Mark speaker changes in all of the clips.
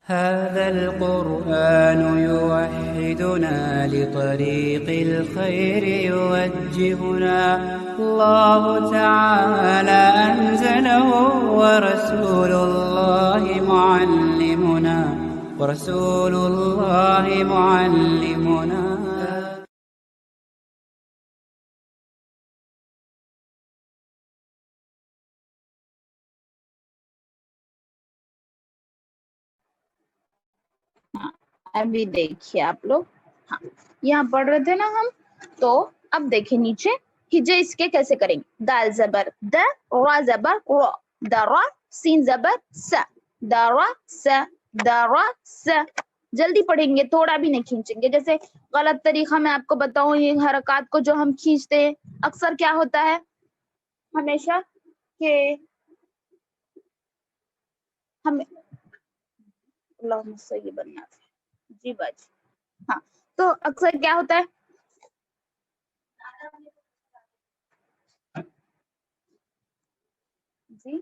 Speaker 1: هذا القرآن يوحدنا لطريق الخير يوجهنا الله تعالى أنزله ورسول الله معلمنا.
Speaker 2: ابھی دیکھیے آپ لوگ، ہاں یہاں پڑھ رہے تھے نا ہم، تو اب دیکھیں نیچے ہجے اس کے کیسے کریں گے. دال زبر د، را زبر رو، درا، سین زبر س، درا س، درا س. جلدی پڑھیں گے، تھوڑا بھی نہیں کھینچیں گے. جیسے غلط طریقہ میں آپ کو بتاؤں، یہ حرکات کو جو ہم کھینچتے ہیں اکثر کیا ہوتا ہے ہمیشہ کہ ہم اللہم صلی بننا جی باجی، ہاں تو اکثر کیا ہوتا ہے جی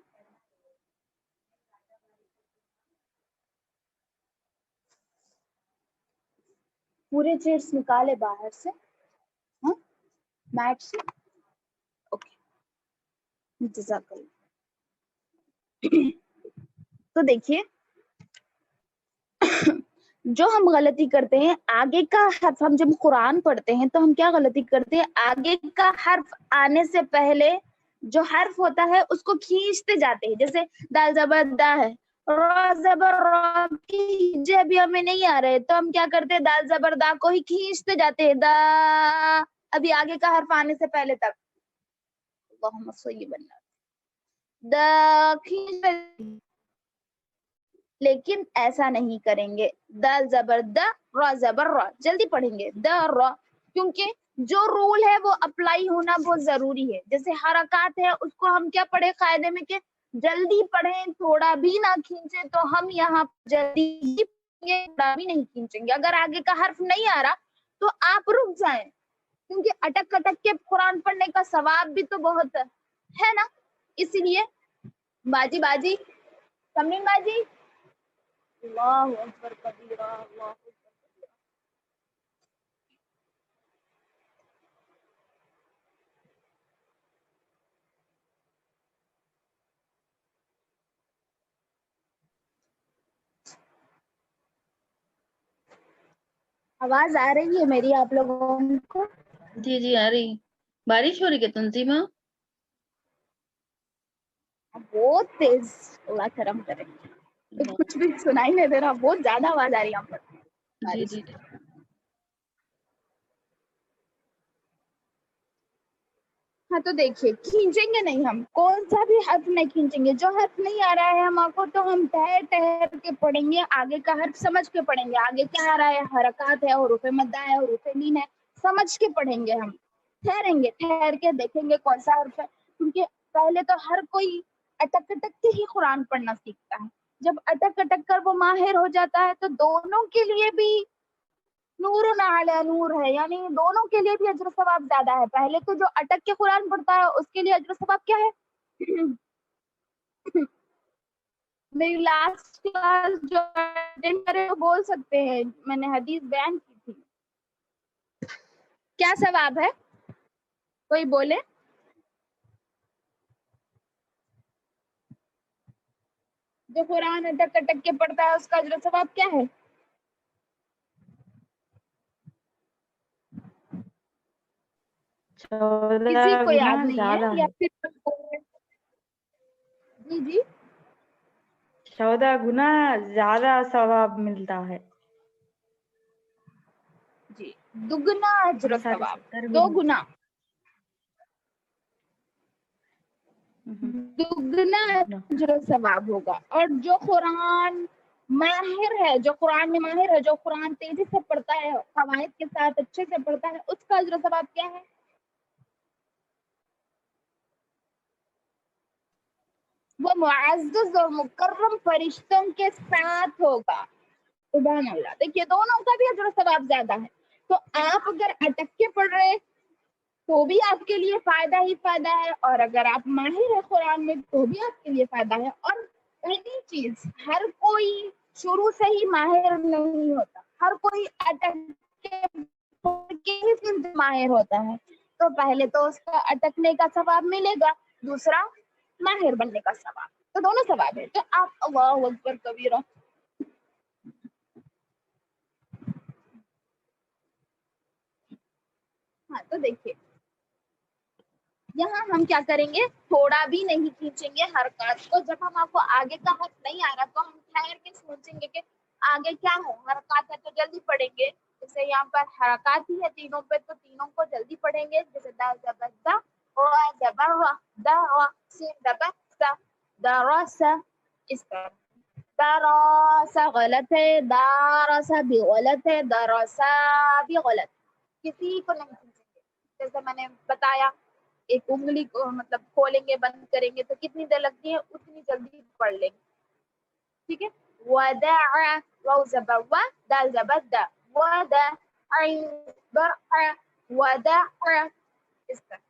Speaker 2: پورے چیئرس نکالے باہر سے، ہاں میٹ سے. اوکے جزاک اللہ. تو دیکھیے جو ہم غلطی کرتے ہیں آگے کا حرف، ہم جب قرآن پڑھتے ہیں تو ہم کیا غلطی کرتے ہیں، آگے کا حرف آنے سے پہلے جو حرف ہوتا ہے اس کو کھینچتے جاتے ہیں. جیسے دال زبر دا ہے، را زبر را کی ہجے ابھی ہمیں نہیں آ رہے تو ہم کیا کرتے ہیں، دال زبر دا کو ہی کھینچتے جاتے ہیں، دا ابھی آگے کا حرف آنے سے پہلے تک. اللہم صلی بننا دا کھینچتے، لیکن ایسا نہیں کریں گے. دال زبر دا، را زبر را، جلدی پڑھیں گے دا را، کیونکہ جو رول ہے وہ اپلائی ہونا بہت ضروری ہے. جیسے حرکات ہے اس کو ہم کیا پڑھے قاعدے میں کہ جلدی پڑھیں، تھوڑا بھی نہ کھینچے. تو ہم یہاں جلدی ہی پڑھیں گے، تھوڑا بھی نہیں کھینچیں گے. اگر آگے کا حرف نہیں آ رہا تو آپ رک جائیں، کیونکہ اٹک اٹک کے قرآن پڑھنے کا ثواب بھی تو بہت ہے نا. اسی لیے باجی باجی تمرین باجی، اللہ اکبر کبیرہ، اللہ اکبر. آواز آ رہی ہے میری آپ لوگوں کو؟
Speaker 3: جی جی آ رہی. بارش ہو رہی ہے تنظیمہ؟
Speaker 2: بہت تیز، اللہ کرم کرے. کچھ بھی سنائی نہیں دے رہا، بہت زیادہ آواز آ رہی ہے یہاں پر
Speaker 3: جی
Speaker 2: بارش.
Speaker 3: جی
Speaker 2: ہاں تو دیکھیے کھینچیں گے نہیں، ہم کون سا بھی حرف نہیں کھینچیں گے. جو حرف نہیں آ رہا ہے ہم آپ کو تو ہم ٹھہر ٹھہر کے پڑھیں گے، آگے کا حرف سمجھ کے پڑھیں گے. آگے کیا آ رہا ہے، حرکات ہے، حروف مدہ ہے، حروف لین ہے، سمجھ کے پڑھیں گے. ہم ٹھہریں گے، ٹھہر کے دیکھیں گے کون سا حرف ہے. کیونکہ پہلے تو ہر کوئی اٹک اٹک کے ہی قرآن پڑھنا سیکھتا ہے. جب اٹک اٹک کر وہ ماہر ہو جاتا ہے تو دونوں کے لیے بھی نور علی نور ہے، یعنی دونوں کے لیے بھی اجر و ثواب زیادہ ہے. پہلے تو جو اٹک کے قرآن پڑھتا ہے اس کے لیے اجر و ثواب کیا ہے. میری لاسٹ کلاس جو اٹینڈ کرے وہ بول سکتے ہیں، میں نے حدیث بیان کی تھی. کیا ثواب ہے کوئی بولے. جو قرآن اٹک اٹک کے پڑھتا ہے اس کا اجر و ثواب کیا ہے. کسی کو یاد نہیں ہے یا پھر جی جی
Speaker 3: 14 گنا زیادہ ثواب ملتا ہے.
Speaker 2: جی دگنا اجر و ثواب،
Speaker 3: 70
Speaker 2: دو
Speaker 3: گنا.
Speaker 2: گنا دگنا اجر و ثواب ہوگا. اور جو قرآن ماہر ہے، جو قرآن میں ماہر ہے، جو قرآن تیزی سے پڑھتا ہے، قواعد کے ساتھ اچھے سے پڑھتا ہے، اس کا اجر و ثواب کیا ہے. وہ معزز اور مکرم فرشتوں کے ساتھ ہوگا. سبحان اللہ. دیکھیے دونوں کا بھی اجر و ثواب زیادہ ہے. تو آپ اگر اٹک کے پڑھ رہے تو بھی آپ کے لیے فائدہ ہی فائدہ ہے، اور اگر آپ ماہر ہے قرآن میں تو بھی آپ کے لیے فائدہ ہے. اور پہلی چیز، ہر کوئی شروع سے ہی ماہر نہیں ہوتا، ہر کوئی اٹک کے ہی پھر ماہر ہوتا ہے. تو پہلے تو اس کا اٹکنے کا ثواب ملے گا، دوسرا ماہر بننے کا ثواب، تو دونوں ثواب ہے. تو آپ اللہ اکبر کبیرہ. ہاں تو دیکھیے یہاں ہم کیا کریں گے، تھوڑا بھی نہیں کھینچیں گے حرکات کو. جب ہم آپ کو آگے کا حرف نہیں آ رہا تو ہم ٹھہر کے سوچیں گے کہ آگے کیا ہے، حرکات ہے تو جلدی پڑھیں گے. جیسے یہاں پر حرکات ہی ہے تینوں پہ، تو تینوں کو جلدی پڑھیں گے. جیسے دا زبر دا، را زبر را، دا را، سین زبر سا، دراسا، اس طرح. دراسا غلط ہے، دارسا بھی غلط ہے، دراسا بھی غلط. کسی کو نہیں کھینچیں گے. جیسے میں نے بتایا ایک انگلی کو مطلب کھولیں گے بند کریں گے تو کتنی دیر لگتی ہے، اتنی جلدی پڑھ لیں گے. ٹھیک ہے. ودع، واو زبر و، دال زبر دا، ودع، عین زبر ع، ودع، اس طرح.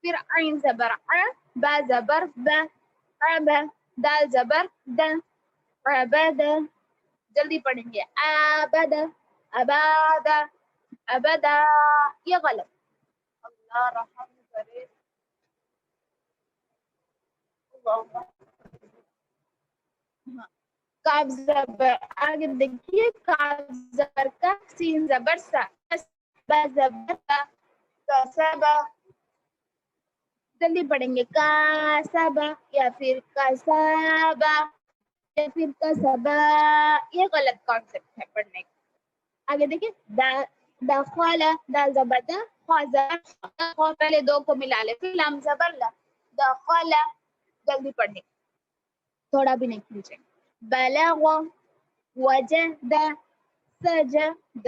Speaker 2: پھر عین زبر ع، با زبر با، عب، دال زبر دا، عبد. جلدی پڑھیں گے عبد، عباد، ابدا. یہ غلط. اللہ رحم کرے. اللہ. ہاں. کاف زبر آگے دیکھیے، کاف زبر کا، سین زبر سا، با زبر با، کسبا. جلدی پڑھیں گے کاسبا یا پھر کسابا یا پھر کسبا. یہ غلط کانسیپٹ ہے پڑھنے کا. آگے دیکھیے دخل، دال زبر دا، خا زبر خا، پہلے دو کو ملا لے، پھر لام زبر لا، دخل. جلدی پڑھنے کا، تھوڑا بھی نہیں کھینچیں. بلغ، وجد، سجد.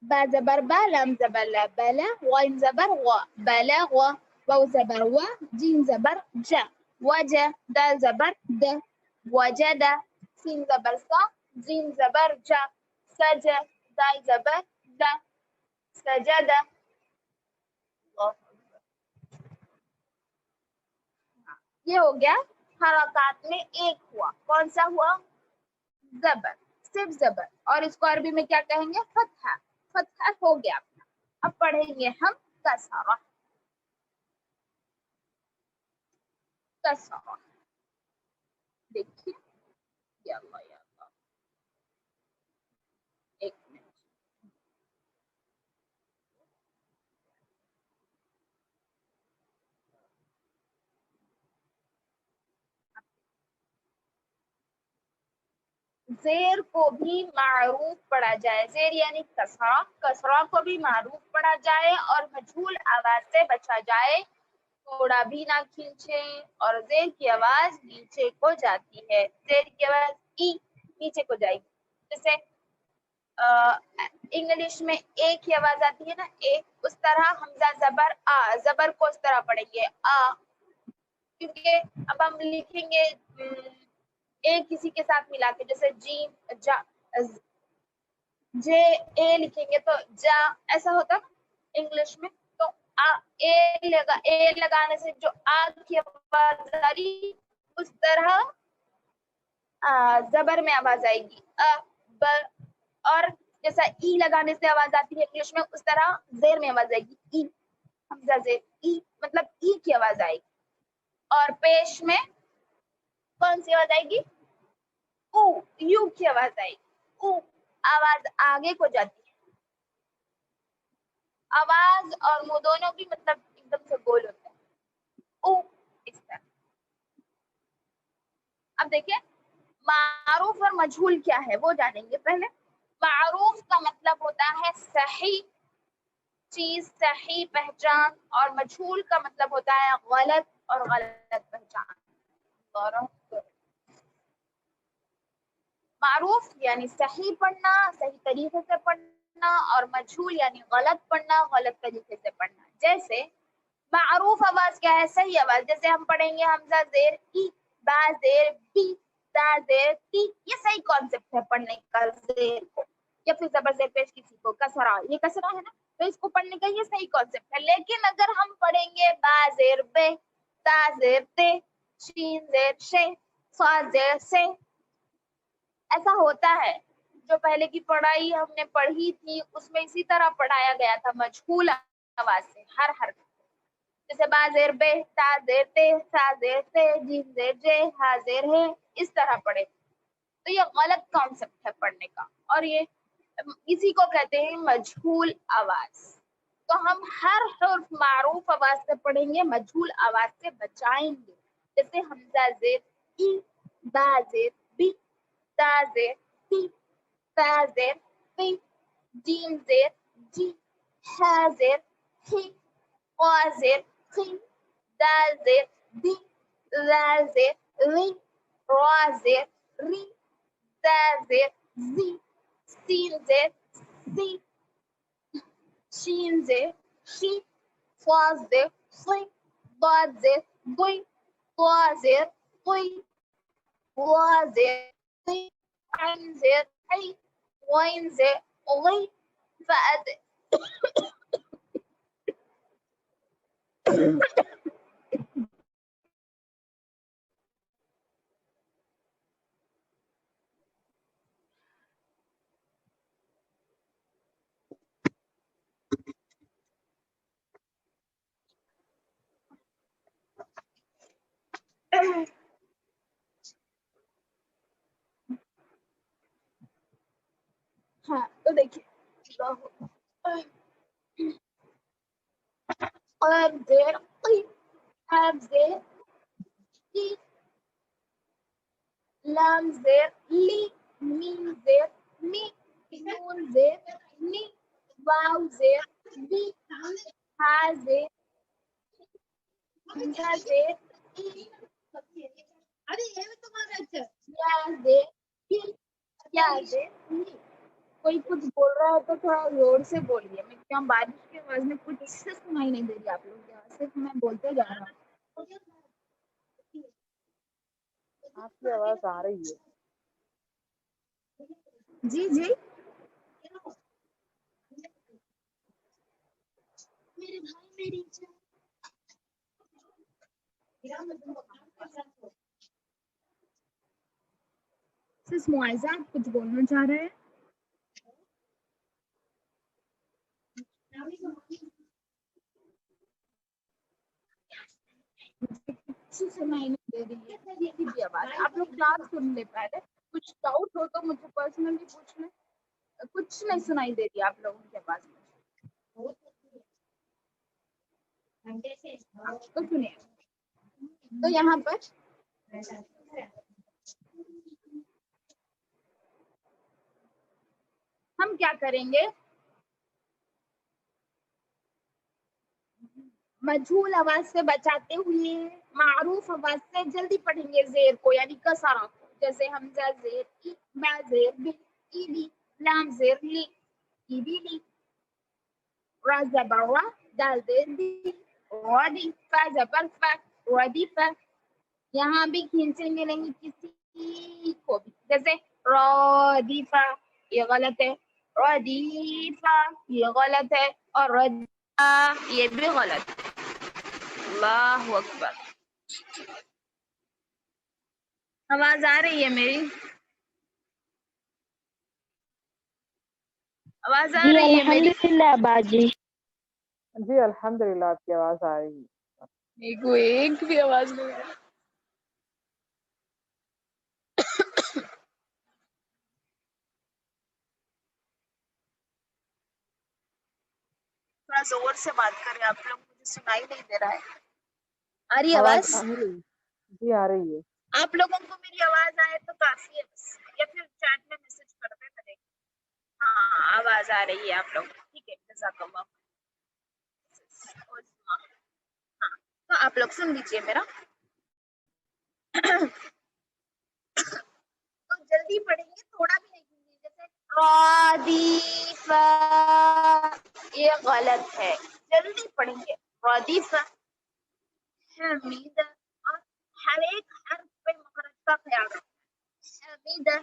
Speaker 2: با زبر با، لام زبر لا، بلا، غین زبر غا، بلغ، واو زبر و، جیم زبر جا، وجه، دال زبر د، وجد، سین زبر سا، جیم زبر جا، سج، دال زبر دا، سجد. یہ ہو گیا حرکات میں ایک ہوا. کون سا ہوا؟ زبر، صرف زبر. اور اس کو عربی میں کیا کہیں گے؟ فتحہ. فتحہ ہو گیا اپنا. اب پڑھیں گے ہم کسرہ. کسرہ دیکھیے، یا اللہ یا اللہ. ایک منٹ. زیر کو بھی معروف پڑھا جائے، زیر یعنی کسرہ، کسرہ کو بھی معروف پڑھا جائے اور مجہول آواز سے بچا جائے. تھوڑا بھی نہ کھینچیں. اور زیر کی آواز نیچے کو جاتی ہے، زیر کی آواز ای نیچے کو جائے گی. جیسے انگلش میں ایک کی آواز آتی ہے نا، ایک، اس طرح حمزہ زبر آ، زبر کو اس طرح پڑھیں گے آ. کیونکہ اب ہم لکھیں گے ایک کسی کے ساتھ ملا کے، جیسے جیم جا، جے اے لکھیں گے تو جا، ایسا ہوتا انگلش میں. تو اے لگانے سے جو آ کی آواز آ رہی، اس طرح زبر میں آواز آئے گی اور جیسا ای لگانے سے آواز آتی ہے انگلش میں، اس طرح زیر میں آواز آئے گی ای، حمزہ زیر ای، مطلب ای کی آواز آئے گی. اور پیش میں کون سی آواز آئے گی؟ او، یو کی آواز آئے گی. او آواز آگے کو جاتی ہے. آواز اور منہ دونوں بھی مطلب ایک دم سے گول ہوتا ہے. او اس طرح. اب دیکھیں معروف اور مجہول کیا ہے وہ جانیں گے. پہلے معروف کا مطلب ہوتا ہے صحیح چیز، صحیح پہچان. اور مجہول کا مطلب ہوتا ہے غلط اور غلط پہچان. معروف یعنی صحیح پڑھنا، صحیح طریقے سے پڑھنا، اور مجہول یعنی غلط پڑھنا، غلط طریقے سے پڑھنا. جیسے معروف آواز کیا ہے؟ صحیح آواز. جیسے ہم پڑھیں گے حمزہ زیر ای، با زیر بی، تا زیر تی. یہ صحیح کانسیپٹ ہے پڑھنے کا زیر کو. یا پھر زبر زیر پیش کسی کو کسرہ، یہ کسرہ ہے نا، تو اس کو پڑھنے کا یہ صحیح کانسیپٹ ہے. لیکن اگر ہم پڑھیں گے با زیر بے، تا زیر تے، شین زیر شے، صاد زیر سے، ایسا ہوتا ہے، جو پہلے کی پڑھائی ہم نے پڑھی تھی اس میں اسی طرح پڑھایا گیا تھا مجھول آواز سے ہر حرف، جیسے با زیر بے، تا زیر تے، سا زیر تے، جیم زیر جے، ہا زیر ہے، اس طرح پڑھے. تو یہ غلط کانسیپٹ ہے پڑھنے کا، اور یہ اسی کو کہتے ہیں مجھول آواز. تو ہم ہر حرف معروف آواز سے پڑھیں گے، مجھول آواز سے بچائیں گے. جیسے حمزہ زیر ای، با زیر بی، تا زیر تی، تا زیر پی، جیم زیر جی، ہا زیر ہی، قا زیر خی، دال زیر دی، زال زیر ری، را زیر ری، زا زیر زی، سین زیر سی، شین زیر شی، صاد زیر صی، ضاد زیر ضی، طا زیر طی، وا زیر طی، عین زیر عی، غین زیر غی، فا زیر ہاں تو دیکھیے قاف زیر قی، حاء زیر کی، لام زیر لی، میم زیر می، نون زیر نی، واو زیر بی، ہا زیر یا زیر ای، یا زیر کی، یا زیر نی. کوئی کچھ بول رہا ہے تو تھوڑا زور سے بولیے. میں کیا بارش کی آواز میں کچھ سے سنائی نہیں دے رہی آپ لوگ کی آواز، صرف میں بولتے جا رہا ہوں.
Speaker 4: آپ کی آواز آ رہی ہے.
Speaker 2: جی جی میرے بھائی میری سس معائزہ آپ کچھ بولنا چاہ رہے ہیں؟ کچھ سنائی نہیں دے رہی ہے کسی بھی آواز. آپ لوگ کلاس سن لے پہلے، کچھ ڈاؤٹ ہو تو مجھے پرسنلی پوچھ لیں. کچھ نہیں سنائی دے رہی آپ لوگوں کی آواز میں. تو سنیے، تو یہاں پر ہم کیا کریں گے، مجھول آواز سے بچاتے ہوئے معروف آواز سے جلدی پڑھیں گے زیر کو، یعنی کسرہ کو. جیسے حمزہ زیر ای، با زیر بی، ای بی، لام زیر لی، ای بی لی، را زبر را، دال زیر دی، رادی، فا زبر فا، رادی فا. یہاں بھی کھینچیں گے نہیں کسی کو بھی. جیسے رادیفا یہ غلط ہے، ردیفا یہ غلط ہے، اور ردا یہ بھی غلط ہے. اللہ اکبر. آواز آ رہی ہے میری؟ آواز آ رہی ہے میری؟
Speaker 3: الحمدللہ باجی.
Speaker 4: جی الحمدللہ آپ کی آواز آ رہی ہے.
Speaker 2: ایک بھی آواز نہیں آ رہی. تھوڑا زور سے بات کریں آپ لوگ، مجھے سنائی نہیں دے رہا ہے. آ رہی
Speaker 4: آواز
Speaker 2: آواز؟
Speaker 4: آ رہی ہے. جی آ رہی ہے.
Speaker 2: آپ لوگوں کو میری آواز آئے تو کافی ہے بس، یا پھر چیٹ میں میسج کر دیں کریں. ہاں آواز آ رہی ہے آپ لوگ، ٹھیک ہے. جزاک اللہ. ہاں تو آپ لوگ سن لیجیے میرا. تو جلدی پڑھیں گے، تھوڑا بھی نہیں سنیے. جیسے رادیفا یہ غلط ہے، جلدی پڑھیں گے. رادیفا، حمیدہ، اور ہر ایک حرف پہ مخرج کا خیال رکھیں. حمیدہ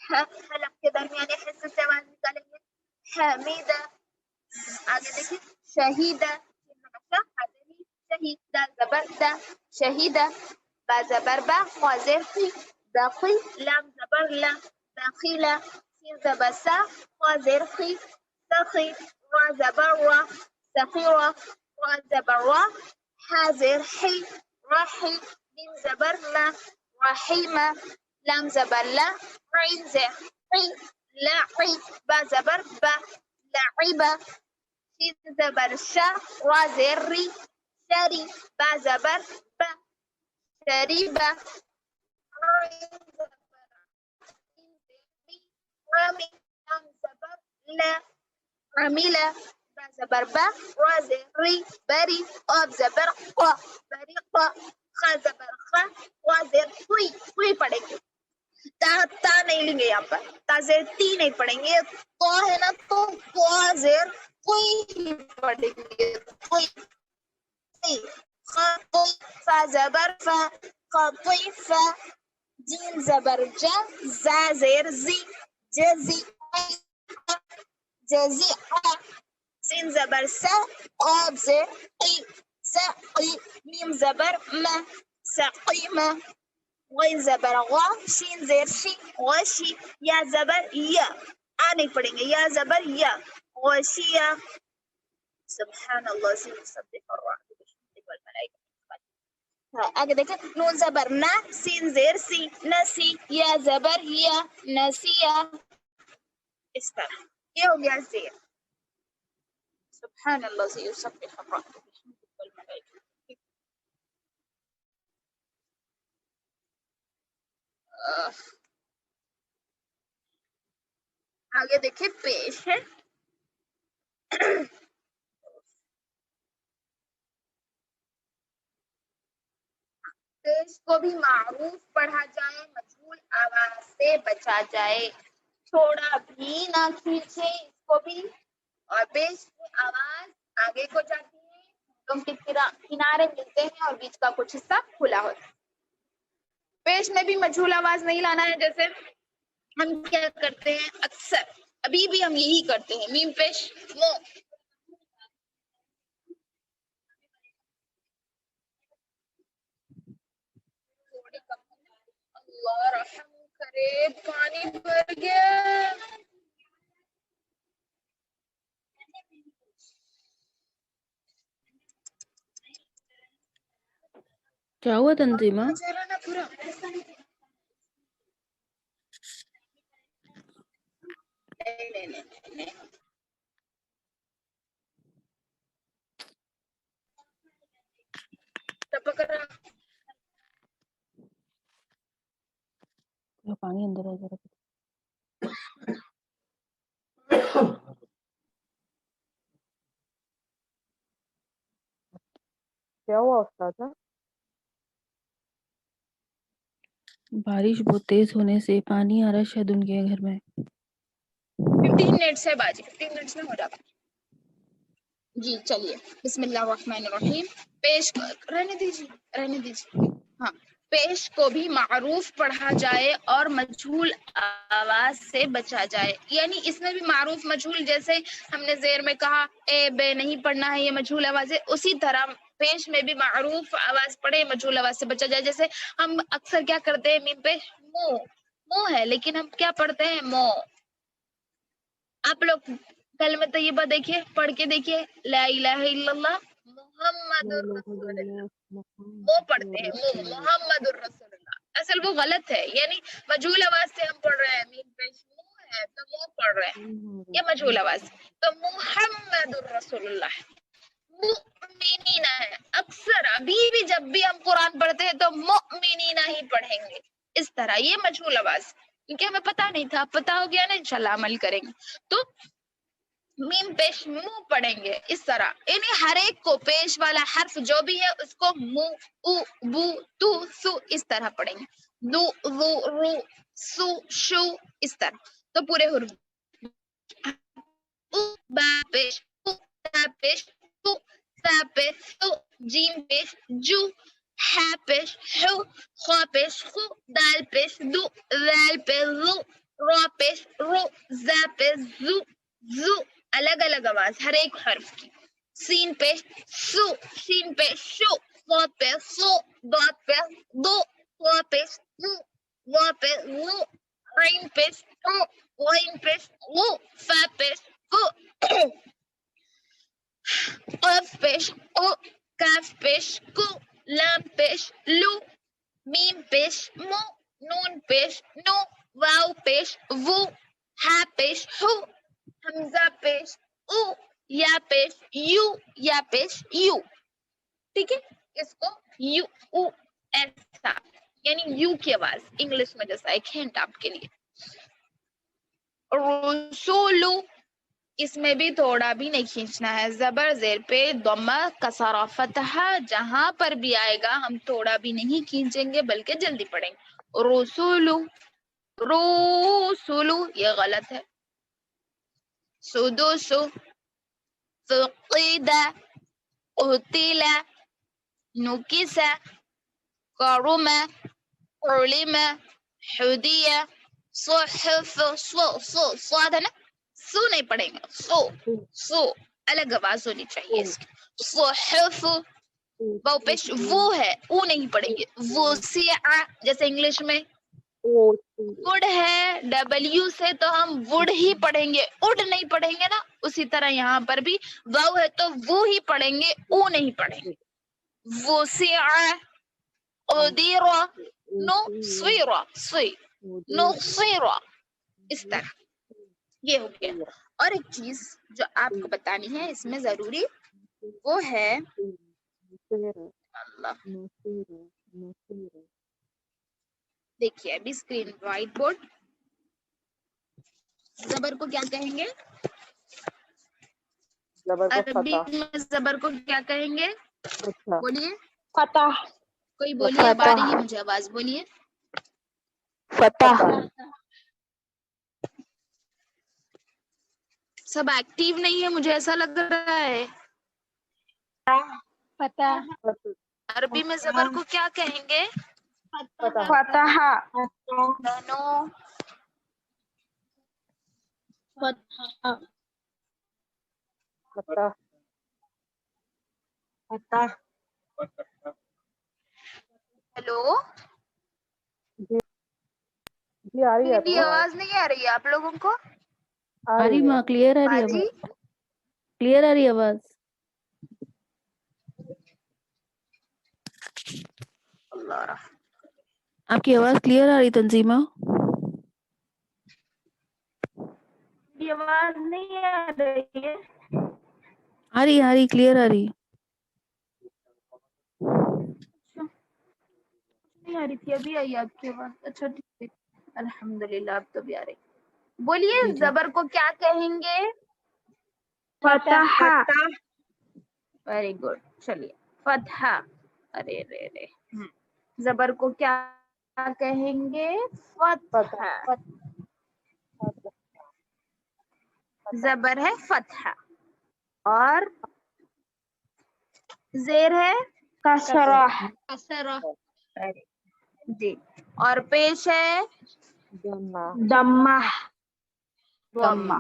Speaker 2: حلق کے درمیانے حصے سے آواز نکالیں گے. حمیدہ. آگے دیکھیے شہیدہ، شہید، دا زبر دا، شہیدہ، با زبر با، خا زیر خی، بخي لام زبر لا بخيل سين زبر سا خا زير خي سخي را زبر را سخيرة را زبر را ح زير حي رحي ميم زبر ما رحيمة لام زبر لا عين زير حي لعي با زبر با لعبة شين زبر شا را زير ري شري با زبر با شريبة رامي لام زبر لا عميلة با زبر با را زير ري بري آب زبر قا بريقة خا زبر خا وا زير خوي خوي پڑھیں گے تا تا نہیں لیں گے یہاں پر تا زیر تی نہیں پڑھیں گے تو ہے نا تو وا زیر کوئی ہی پڑھیں گے کوئی خا کوئی فا زبر فا خا کوئی فا جیم زبر جا زا زیر زی جزی جزی سین زبر سا قاب زیر قی سقی میم زبر ما سقیمہ غین زبر غا شین زیر شی غشی یا زبر یا نہیں پڑھیں گے یا زبر یا غشیہ سبحان اللہ سے سبح الرعد بحمدہ والملائکہ آگے دیکھیں نون زبر نا سین زیر سی نسی یا زبر یا نسیہ اس طرح یہ ہو گیا زیر سبحان اللہ سے سبح الرعد بحمدہ والملائکہ آگے دیکھیں پیش ہے پیش کو بھی معروف پڑھا جائے مجھول آواز سے بچا جائے چھوڑا بھی نہ کھینچے اس کو بھی اور پیش کی آواز آگے کو جاتی ہے تم کے کنارے ملتے ہیں اور بیچ کا کچھ حصہ کھلا ہوتا ہے پیش میں بھی مجھول آواز نہیں لانا ہے جیسے ہم کیا کرتے ہیں اکثر ابھی بھی ہم یہی کرتے ہیں میم پیش مو اللہ رحم کرے پانی بھر گیا
Speaker 3: کیا ہوا تنظیمہ؟
Speaker 2: پورا
Speaker 3: پانی اندر آ جا
Speaker 4: کیا ہوا استاد؟
Speaker 3: بارش بہت تیز ہونے سے پانی آ رہا ہے شاید ان کے گھر میں
Speaker 2: 15 منٹس ہے باجی 15 منٹس میں ہو جاتا جی چلیے بسم اللہ الرحمن الرحیم پیش رہنے دیجیے ہاں پیش کو بھی معروف پڑھا جائے اور مجھول آواز سے بچا جائے یعنی اس میں بھی معروف مجھول جیسے ہم نے زیر میں کہا اے بے نہیں پڑھنا ہے یہ مجھول آواز ہے اسی طرح پیش میں بھی معروف آواز پڑھے مجھول آواز سے بچا جائے جیسے ہم اکثر کیا کرتے ہیں میم پیش مو ہے لیکن ہم کیا پڑھتے ہیں مو آپ لوگ کلمہ طیبہ دیکھیے پڑھ کے دیکھیے لا الہ الا اللہ محمد الرسول اللہ وہ پڑھتے ہیں وہ محمد الرسول اللہ اصل وہ غلط ہے یعنی مجھول آواز سے ہم پڑھ رہے ہیں میم پیش مو ہے تو وہ پڑھ رہے ہیں یہ مجھول آواز تو محمد الرسول اللہ مؤمنین ہے اکثر ابھی بھی جب بھی ہم قرآن پڑھتے ہیں تو مؤمنین ہی پڑھیں گے اس طرح یہ مجھول آواز کیونکہ ہمیں پتا نہیں تھا پتا ہو گیا نا انشاءاللہ عمل کریں گے تو میم پیش مو پڑھیں گے اس طرح یعنی ہر ایک کو پیش والا حرف جو بھی ہے اس کو مو او بو تو سو اس طرح پڑھیں گے دو رو رو سو شو اس طرح تو پورے حروف او با پیش او تا پیش تو سا پیش تو جیم پیش جو ہا پیش ہو خوا پیش خو دال پیش دو ذال پیش زو را پیش رو زا پیش زو زو الگ الگ آواز ہر ایک حرف کی سین پیش سو شین پیش شو خوا پیش سو داد پیش دو خوا پیش دو وا پیش وو، عین پیش او، غین پیش غو، فا پیش فو، قاف پیش او، کاف پیش کو، لام پیش لو، میم پیش مو، نون پیش نو، واو پیش وو، ہا پیش ہو، حمزہ پیش او، یا پیش یو، یا پیش یو. ٹھیک ہے، اس کو یو او ایسا یعنی یو کی آواز انگلش میں جیسا ایک ہنٹ آپ کے لیے. رسولو، اس میں بھی تھوڑا بھی نہیں کھینچنا ہے، زبر زیر پہ ضمہ کسرہ فتحہ جہاں پر بھی آئے گا ہم تھوڑا بھی نہیں کھینچیں گے بلکہ جلدی پڑھیں گے. رسولو، رسولو یہ غلط ہے. سدوسو، فقیدہ، قتیلہ، نکسہ، کرمہ، علمہ، حدیہ، صحف، صاد ہے نا، سو نہیں پڑھیں گے، سو الگ آواز ہونی چاہیے اس کی. صحف، وہ پیش وہ ہے، او نہیں پڑھیں گے. وسع جیسے انگلش میں وڈ ہے ڈبلیو سے تو ہم وڈ ہی پڑھیں گے، اڈ نہیں پڑھیں گے نا. اسی طرح یہاں پر بھی واو ہے تو وہ ہی پڑھیں گے، او نہیں پڑھیں گے. وسع، قدیر، نصیر، نصیر، اس طرح یہ ہو گیا. اور ایک چیز جو آپ کو بتانی ہے اس میں ضروری وہ ہے اللہ. دیکھیے ابھی اسکرین وائٹ بورڈ، زبر کو کیا کہیں گے
Speaker 4: زبر کو
Speaker 2: عربی
Speaker 4: فتح.
Speaker 2: میں؟ زبر کو کیا کہیں گے
Speaker 4: فتح.
Speaker 2: بولیے،
Speaker 5: فتح.
Speaker 2: کوئی بولیے، اب آ رہی ہے مجھے آواز، بولیے.
Speaker 5: فتح.
Speaker 2: سب ایکٹیو نہیں ہے مجھے ایسا لگ رہا ہے.
Speaker 5: فتح.
Speaker 2: عربی میں زبر کو کیا کہیں گے؟
Speaker 4: فتح.
Speaker 5: فتح.
Speaker 2: نو،
Speaker 5: فتح.
Speaker 4: فتح.
Speaker 5: فتح.
Speaker 2: ہیلو،
Speaker 4: جی آ رہی ہے آپ
Speaker 2: میری
Speaker 4: کو؟
Speaker 2: آواز نہیں آ رہی ہے آپ لوگوں کو؟
Speaker 3: آ رہی ماں، کلیئر آ رہی ہے
Speaker 2: باجی
Speaker 3: آواز، کلیئر آ رہی ہے آواز.
Speaker 2: اللہ رحم.
Speaker 3: آپ کی آواز کلیئر آ رہی تنظیمہ؟
Speaker 2: میری آواز نہیں آ رہی ہے.
Speaker 3: آ رہی کلیئر آ رہی.
Speaker 2: نہیں آ رہی تھی، ابھی آئی آپ کی آواز. اچھا ٹھیک ہے، الحمدللہ اب تو بھی آ رہی. بولیے
Speaker 3: جی جی.
Speaker 2: زبر کو کیا کہیں گے؟
Speaker 5: فتح.
Speaker 2: Very good. چلیے فتح. ارے رے رے زبر کو کیا کہیں گے؟ فتح. زبر ہے فتح اور زیر ہے
Speaker 5: کسرہ.
Speaker 2: کسرہ. جی، اور پیش ہے
Speaker 4: ضمہ.
Speaker 5: ضمہ.
Speaker 2: ضمہ.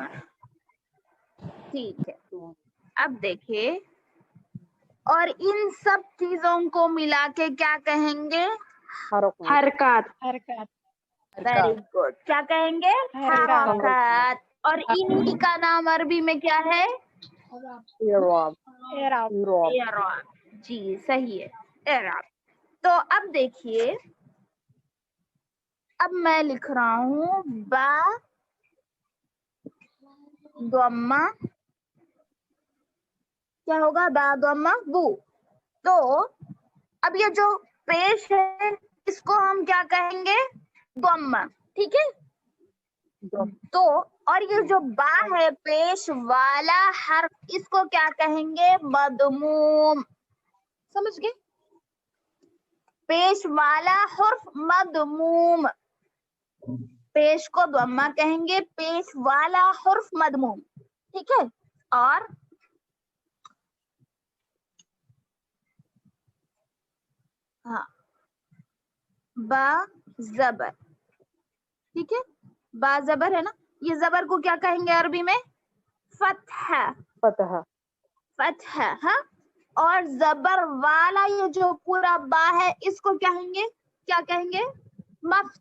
Speaker 2: ٹھیک ہے، اب دیکھیے، اور ان سب چیزوں کو ملا کے کیا کہیں گے؟
Speaker 5: حرکات.
Speaker 2: Very good. کیا کہیں گے؟ حرکات. اور انہی کا نام عربی میں کیا ہے؟
Speaker 4: اعراب.
Speaker 2: اعراب. جی صحیح ہے، اعراب. تو اب دیکھیے، اب میں لکھ رہا ہوں با ضمہ، کیا ہوگا؟ با ضمہ بو. تو اب یہ جو پیش ہے اس کو ہم کیا کہیں گے؟ ضمہ. ٹھیک ہے، تو اور یہ جو با ہے پیش والا حرف اس کو کیا کہیں گے؟ مضموم. سمجھ گئے؟ پیش والا حرف مضموم، پیش کو ضمہ کہیں گے، پیش والا حرف مضموم. ٹھیک ہے، اور ہاں با زبر. ٹھیک ہے، با زبر ہے نا، یہ زبر کو کیا کہیں گے عربی میں؟ فتح.
Speaker 4: فتح.
Speaker 2: فتح. ہاں، اور زبر والا یہ جو پورا با ہے اس کو کیا کہیں گے؟ کیا کہیں گے؟ مفتوح.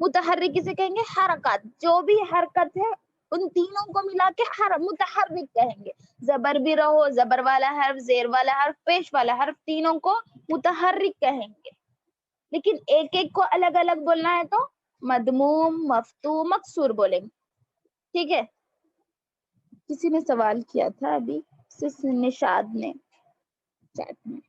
Speaker 2: متحرک کسے کہیں گے؟ حرکات. جو بھی حرکت ہے ان تینوں کو ملا کے متحرک کہیں گے. زبر بھی رہو، زبر والا حرف، زیر والا حرف، پیش والا حرف، تینوں کو متحرک کہیں گے. لیکن ایک ایک کو الگ الگ بولنا ہے تو مدموم، مفتوح، مکسور بولیں گے. ٹھیک ہے. کسی نے سوال کیا تھا ابھی، نشاد نے چیٹ میں.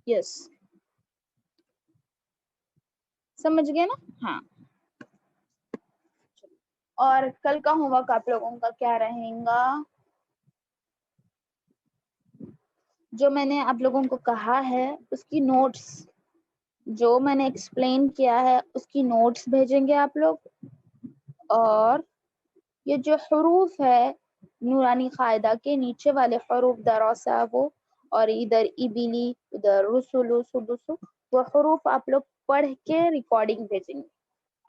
Speaker 2: یس سمجھ گئے نا؟ ہاں. اور کل کا ہوم ورک آپ لوگوں کا کیا رہے گا؟ جو میں نے آپ لوگوں کو کہا ہے اس کی نوٹس، جو میں نے ایکسپلین کیا ہے اس کی نوٹس بھیجیں گے آپ لوگ. اور یہ جو حروف ہے نورانی قاعدہ کے نیچے والے حروف دراسا وہ، اور ادھر ابلی، ادھر رسولو، سدسو، وہ حروف آپ لوگ پڑھ کے ریکارڈنگ بھیجیں گے.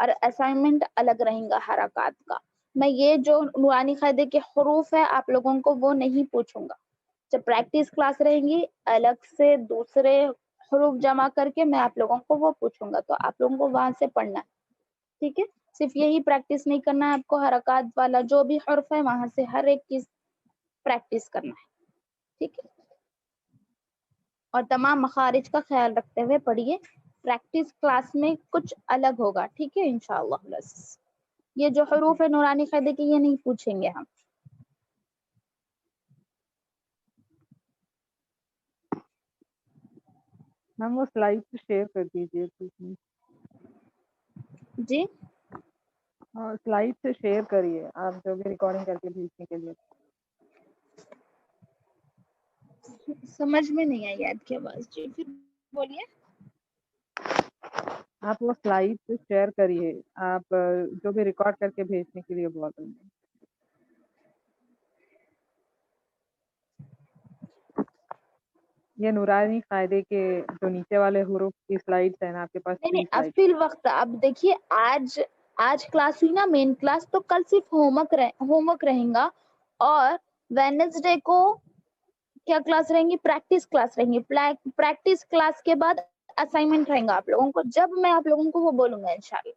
Speaker 2: اور اسائنمنٹ الگ رہیں گا حرکات کا. میں یہ جو نورانی قاعدے کے حروف ہے آپ لوگوں کو وہ نہیں پوچھوں گا. جب پریکٹس کلاس رہیں گی الگ سے دوسرے حروف جمع کر کے میں آپ لوگوں کو وہ پوچھوں گا، تو آپ لوگوں کو وہاں سے پڑھنا ہے. ٹھیک ہے. صرف یہی پریکٹس نہیں کرنا ہے آپ کو، حرکات والا جو بھی حرف ہے وہاں سے ہر ایک چیز پریکٹس کرنا ہے. ٹھیک ہے. اور تمام مخارج کا خیال رکھتے ہوئے پڑھیے. پریکٹس کلاس میں کچھ الگ ہوگا. ٹھیک ہے انشاءاللہ. یہ جو حروف ہے نورانی قاعدے کے یہ نہیں پوچھیں گے ہم.
Speaker 4: میم وہ سلائڈ شیئر کر دیجیے پلیز.
Speaker 2: جی
Speaker 4: ہاں سلائڈ سے شیئر کریے آپ جو بھی ریکارڈنگ کر کے بھیجنے کے لیے.
Speaker 2: سمجھ میں نہیں آئی آپ کی آواز. جی پھر بولیے.
Speaker 4: آپ وہ سلائڈ سے شیئر کریے آپ جو بھی ریکارڈ کر کے بھیجنے کے لیے بول رہے ہیں. یہ نورانی قاعدے کے جو نیچے والے حروف کی سلائڈس ہیں نا آپ کے پاس
Speaker 2: نہیں
Speaker 4: 3
Speaker 2: اب
Speaker 4: سلائڈ.
Speaker 2: فی الوقت اب دیکھیے آج کلاس ہوئی نا مین کلاس، تو کل صرف ہوم ورک رہیں گا. اور وینسڈے کو کیا کلاس رہیں گی؟ پریکٹس کلاس رہیں گی. پریکٹس کلاس کے بعد اسائنمنٹ رہیں گا آپ لوگوں کو، جب میں آپ لوگوں کو وہ بولوں گا انشاءاللہ.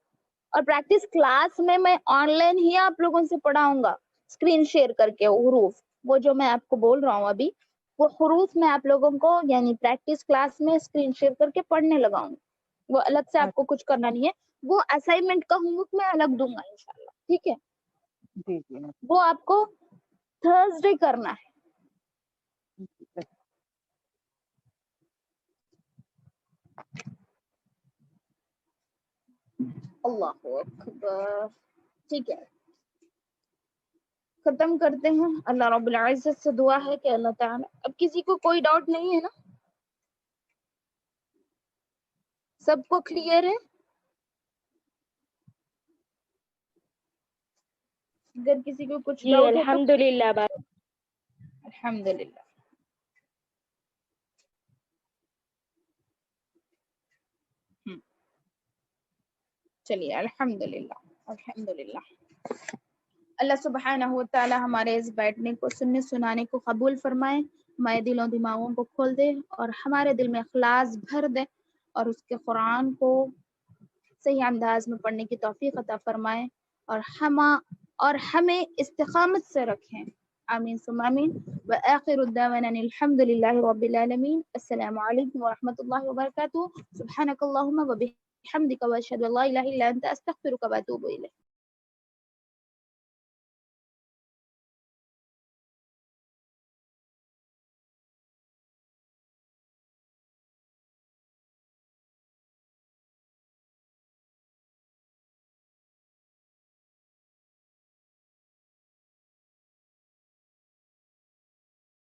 Speaker 2: اور پریکٹس کلاس میں آن لائن ہی آپ لوگوں سے پڑھاؤں گا اسکرین شیئر کر کے حروف. وہ جو میں آپ کو بول رہا ہوں ابھی وہ حروف میں آپ لوگوں کو یعنی پریکٹس کلاس میں اسکرین شیئر کر کے پڑھنے لگاؤں گا. وہ الگ سے آپ کو کچھ کرنا نہیں ہے. وہ اسائنمنٹ کا ہوم ورک میں الگ دوں گا انشاءاللہ. ٹھیک ہے.
Speaker 4: جی جی
Speaker 2: وہ آپ کو تھرسڈے کرنا ہے. اللہ اکبر. ٹھیک ہے ختم کرتے ہیں. اللہ رب العزت سے دعا ہے کہ اللہ تعالیٰ، اب کسی کو کوئی ڈاؤٹ نہیں ہے نا؟ سب کو کلیئر ہے؟ اگر کسی کو کچھ
Speaker 5: جی
Speaker 2: ڈاؤٹ ہے تو
Speaker 5: الحمدللہ.
Speaker 2: الحمدللہ. چلیے الحمدللہ الحمدللہ. اللہ سبحانہ و تعالی ہمارے اس بیٹھنے کو سننے سنانے کو قبول فرمائے، ہمارے دلوں دماغوں کو کھول دے اور ہمارے دل میں اخلاص بھر دے، اور اس کے قرآن کو صحیح انداز میں پڑھنے کی توفیق عطا فرمائے، اور ہمیں استقامت سے رکھیں. آمین ثم آمین. وآخر الدعوانا الحمد للہ رب العالمین. السلام علیکم ورحمۃ اللہ وبرکاتہ. سبحانک اللہم وبحمدک واشہد ان لا الہ الا انت استغفرک واتوب الیک.